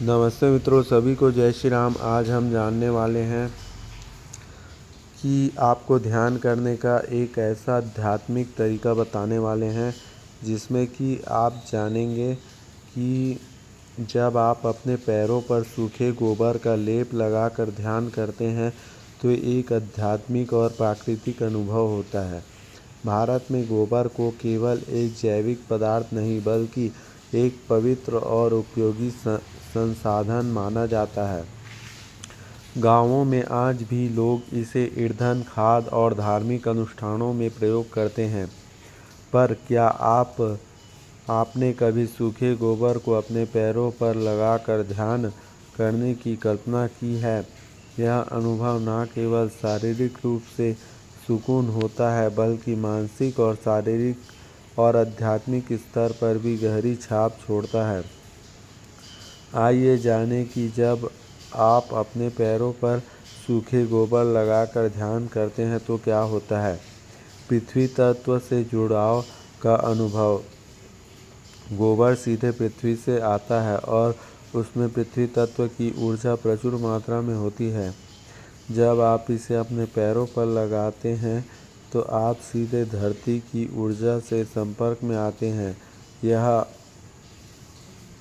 नमस्ते मित्रों, सभी को जय श्री राम। आज हम जानने वाले हैं कि आपको ध्यान करने का एक ऐसा आध्यात्मिक तरीका बताने वाले हैं जिसमें कि आप जानेंगे कि जब आप अपने पैरों पर सूखे गोबर का लेप लगाकर ध्यान करते हैं तो एक आध्यात्मिक और प्राकृतिक अनुभव होता है। भारत में गोबर को केवल एक जैविक पदार्थ नहीं बल्कि एक पवित्र और उपयोगी संसाधन माना जाता है। गांवों में आज भी लोग इसे ईंधन, खाद और धार्मिक अनुष्ठानों में प्रयोग करते हैं। पर क्या आपने कभी सूखे गोबर को अपने पैरों पर लगाकर ध्यान करने की कल्पना की है? यह अनुभव न केवल शारीरिक रूप से सुकून होता है बल्कि मानसिक और शारीरिक और आध्यात्मिक स्तर पर भी गहरी छाप छोड़ता है। आइए जानें कि जब आप अपने पैरों पर सूखे गोबर लगाकर ध्यान करते हैं तो क्या होता है। पृथ्वी तत्व से जुड़ाव का अनुभव। गोबर सीधे पृथ्वी से आता है और उसमें पृथ्वी तत्व की ऊर्जा प्रचुर मात्रा में होती है। जब आप इसे अपने पैरों पर लगाते हैं तो आप सीधे धरती की ऊर्जा से संपर्क में आते हैं। यह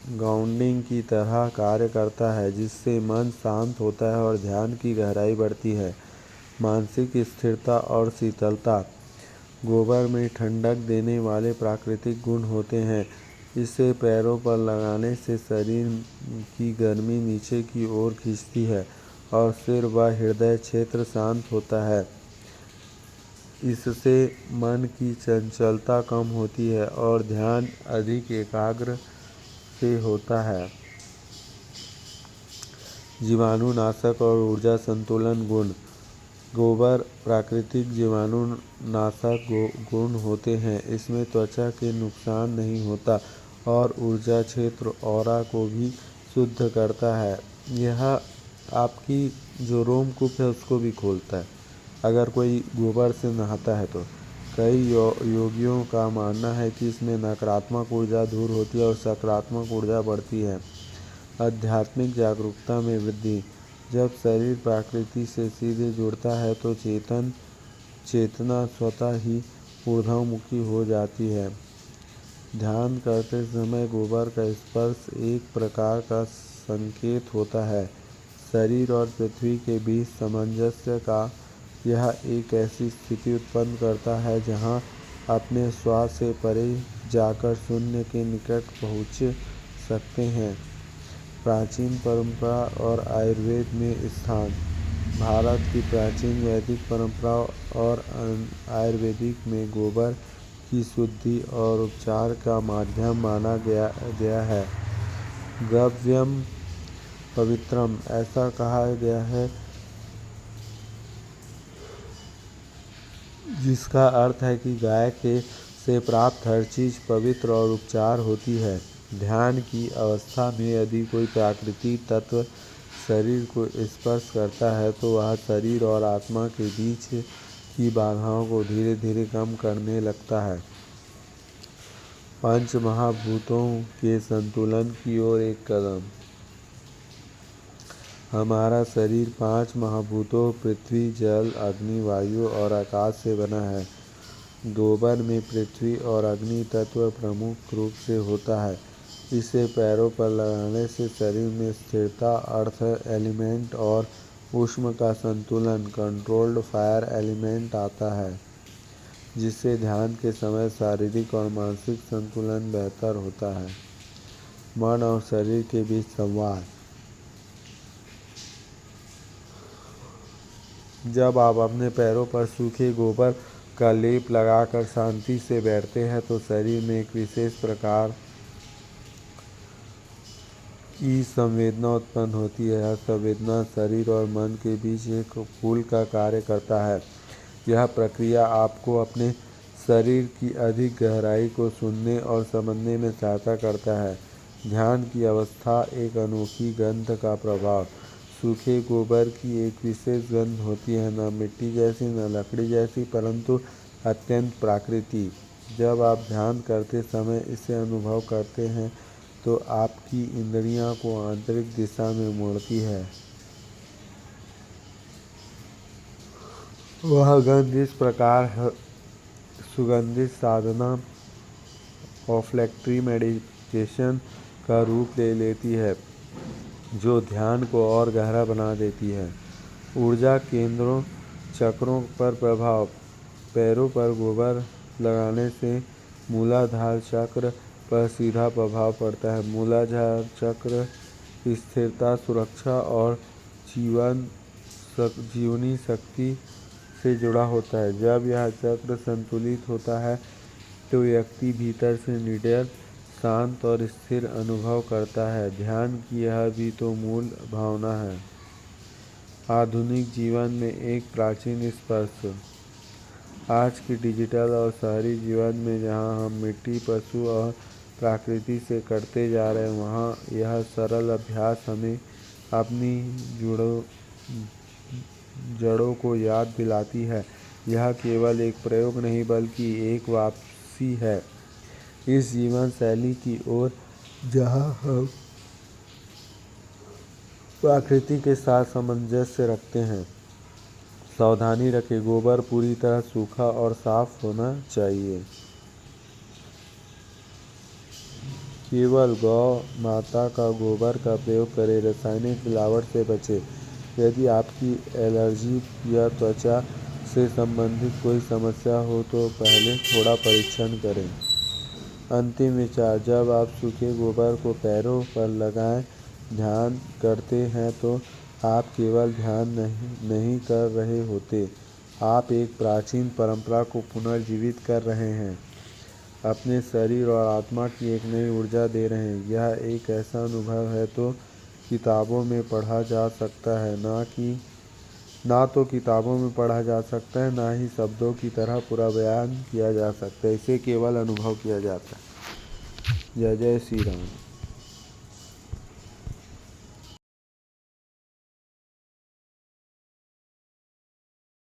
ग्राउंडिंग की तरह कार्य करता है जिससे मन शांत होता है और ध्यान की गहराई बढ़ती है। मानसिक स्थिरता और शीतलता। गोबर में ठंडक देने वाले प्राकृतिक गुण होते हैं। इसे पैरों पर लगाने से शरीर की गर्मी नीचे की ओर खींचती है और सिर व हृदय क्षेत्र शांत होता है। इससे मन की चंचलता कम होती है और ध्यान अधिक एकाग्र से होता है। जीवाणुनाशक और ऊर्जा संतुलन गुण। गोबर प्राकृतिक जीवाणुनाशक गुण होते हैं। इसमें त्वचा के नुकसान नहीं होता और ऊर्जा क्षेत्र ऑरा को भी शुद्ध करता है। यह आपकी जो रोमकूप है उसको भी खोलता है अगर कोई गोबर से नहाता है तो। कई योगियों का मानना है कि इसमें नकारात्मक ऊर्जा दूर होती है और सकारात्मक ऊर्जा बढ़ती है। आध्यात्मिक जागरूकता में वृद्धि। जब शरीर प्रकृति से सीधे जुड़ता है तो चेतना स्वतः ही ऊर्ध्वमुखी हो जाती है। ध्यान करते समय गोबर का स्पर्श एक प्रकार का संकेत होता है। शरीर और पृथ्वी के बीच सामंजस्य का यह एक ऐसी स्थिति उत्पन्न करता है जहाँ अपने श्वास से परे जाकर शून्य के निकट पहुँच सकते हैं। प्राचीन परंपरा और आयुर्वेद में स्थान। भारत की प्राचीन वैदिक परंपरा और आयुर्वेदिक में गोबर की शुद्धि और उपचार का माध्यम माना गया है। गव्यम पवित्रम, ऐसा कहा गया है जिसका अर्थ है कि गाय के से प्राप्त हर चीज़ पवित्र और उपचार होती है। ध्यान की अवस्था में यदि कोई प्राकृतिक तत्व शरीर को स्पर्श करता है तो वह शरीर और आत्मा के बीच की बाधाओं को धीरे धीरे कम करने लगता है। पंच महाभूतों के संतुलन की ओर एक कदम। हमारा शरीर 5 महाभूतों पृथ्वी, जल, अग्नि, वायु और आकाश से बना है। गोबर में पृथ्वी और अग्नि तत्व प्रमुख रूप से होता है। इसे पैरों पर लगाने से शरीर में स्थिरता, अर्थ एलिमेंट और ऊष्मा का संतुलन, कंट्रोल्ड फायर एलिमेंट आता है, जिससे ध्यान के समय शारीरिक और मानसिक संतुलन बेहतर होता है। मन और शरीर के बीच संवाद। जब आप अपने पैरों पर सूखे गोबर का लेप लगाकर शांति से बैठते हैं तो शरीर में एक विशेष प्रकार की संवेदना उत्पन्न होती है। यह संवेदना शरीर और मन के बीच एक पुल का कार्य करता है। यह प्रक्रिया आपको अपने शरीर की अधिक गहराई को सुनने और समझने में सहायता करता है। ध्यान की अवस्था, एक अनोखी गंध का प्रभाव। सूखे गोबर की एक विशेष गंध होती है, न मिट्टी जैसी न लकड़ी जैसी परंतु अत्यंत प्राकृतिक। जब आप ध्यान करते समय इसे अनुभव करते हैं तो आपकी इंद्रियों को आंतरिक दिशा में मोड़ती है। वह गंध इस प्रकार सुगंधित साधना ऑफ्लैक्टरी मेडिटेशन का रूप ले लेती है, जो ध्यान को और गहरा बना देती है। ऊर्जा केंद्रों चक्रों पर प्रभाव। पैरों पर गोबर लगाने से मूलाधार चक्र पर सीधा प्रभाव पड़ता है। मूलाधार चक्र स्थिरता, सुरक्षा और जीवनी शक्ति से जुड़ा होता है। जब यह चक्र संतुलित होता है तो व्यक्ति भीतर से निडर, शांत और स्थिर अनुभव करता है। ध्यान की यह भी तो मूल भावना है। आधुनिक जीवन में एक प्राचीन स्पर्श। आज के डिजिटल और शहरी जीवन में जहां हम मिट्टी, पशु और प्रकृति से कटते जा रहे हैं, वहां यह सरल अभ्यास हमें अपनी जड़ों को याद दिलाती है। यह केवल एक प्रयोग नहीं बल्कि एक वापसी है इस जीवन शैली की ओर जहां हम प्रकृति के साथ सामंजस्य रखते हैं। सावधानी रखें, गोबर पूरी तरह सूखा और साफ होना चाहिए। केवल गौ माता का गोबर का प्रयोग करें। रासायनिक मिलावट से बचें। यदि आपकी एलर्जी या त्वचा से संबंधित कोई समस्या हो तो पहले थोड़ा परीक्षण करें। अंतिम विचार। जब आप सूखे गोबर को पैरों पर लगाए ध्यान करते हैं तो आप केवल ध्यान नहीं कर रहे होते, आप एक प्राचीन परंपरा को पुनर्जीवित कर रहे हैं। अपने शरीर और आत्मा की एक नई ऊर्जा दे रहे हैं। यह एक ऐसा अनुभव है तो किताबों में पढ़ा जा सकता है, ना तो किताबों में पढ़ा जा सकता है, ना ही शब्दों की तरह पूरा बयान किया जा सकता है। इसे केवल अनुभव किया जाता है। जय जय श्री राम।